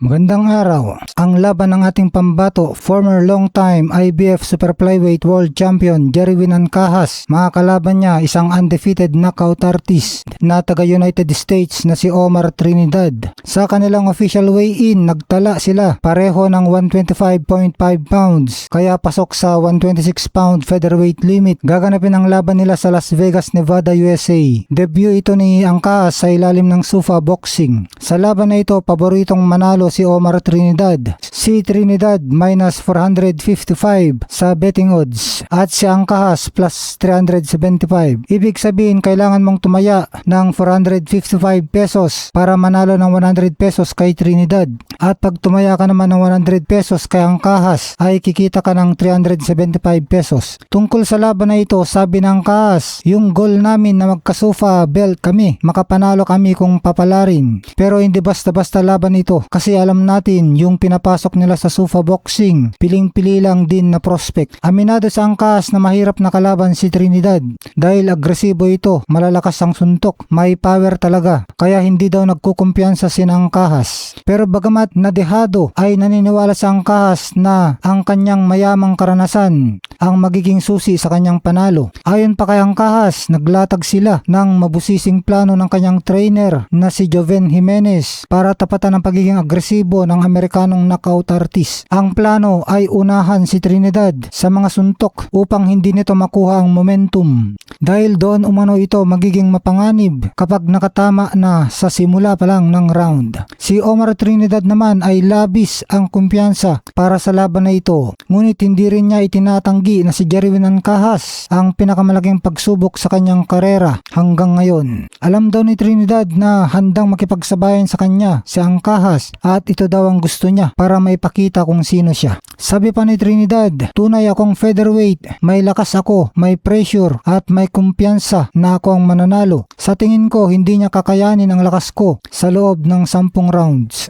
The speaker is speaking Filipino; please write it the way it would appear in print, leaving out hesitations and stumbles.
Magandang araw. Ang laban ng ating pambato, former long-time IBF Super Flyweight World Champion Jerwin Ancajas. Mga kalaban niya, isang undefeated knockout artist na taga United States na si Omar Trinidad. Sa kanilang official weigh-in, nagtala sila pareho ng 125.5 pounds, kaya pasok sa 126 pound featherweight limit. Gaganapin ang laban nila sa Las Vegas, Nevada, USA. Debut ito ni Ancajas sa ilalim ng Zuffa Boxing. Sa laban na ito, paboritong manalo si Omar Trinidad. Si Trinidad minus 455 sa betting odds at si Ancajas plus 375. Ibig sabihin, kailangan mong tumaya ng 455 pesos para manalo ng 100 pesos kay Trinidad. At pag tumaya ka naman ng 100 pesos kay Ancajas ay kikita ka ng 375 pesos. Tungkol sa laban na ito, sabi ng Ancajas, yung goal namin na magka-Zuffa belt kami, makapanalo kami kung papalarin. Pero hindi basta-basta laban ito kasi alam natin yung pinapasok nila sa Zuffa Boxing, piling-pili lang din na prospect. Aminado sa Ancajas na mahirap na kalaban si Trinidad dahil agresibo ito, malalakas ang suntok, may power talaga, kaya hindi daw nagkukumpiyansa si Ancajas. Pero bagamat nadehado ay naniniwala sa Ancajas na ang kanyang mayamang karanasan ang magiging susi sa kanyang panalo. Ayon pa kay Ancajas, naglatag sila ng mabusising plano ng kanyang trainer na si Joven Jimenez para tapatan ang pagiging agresibo ng Amerikanong knockout artist. Ang plano ay unahan si Trinidad sa mga suntok upang hindi nito makuha ang momentum. Dahil doon umano ito magiging mapanganib kapag nakatama na sa simula pa lang ng round. Si Omar Trinidad naman ay labis ang kumpiyansa para sa laban na ito. Ngunit hindi rin niya itinatanggi na si Jerwin Ancajas ang pinakamalaking pagsubok sa kanyang karera hanggang ngayon. Alam daw ni Trinidad na handang makipagsabayan sa kanya si Ancajas at ito daw ang gusto niya para maipakita kung sino siya. Sabi pa ni Trinidad, tunay akong featherweight, may lakas ako, may pressure at may kumpiyansa na ako ang mananalo. Sa tingin ko, hindi niya kakayanin ang lakas ko sa loob ng 10 rounds.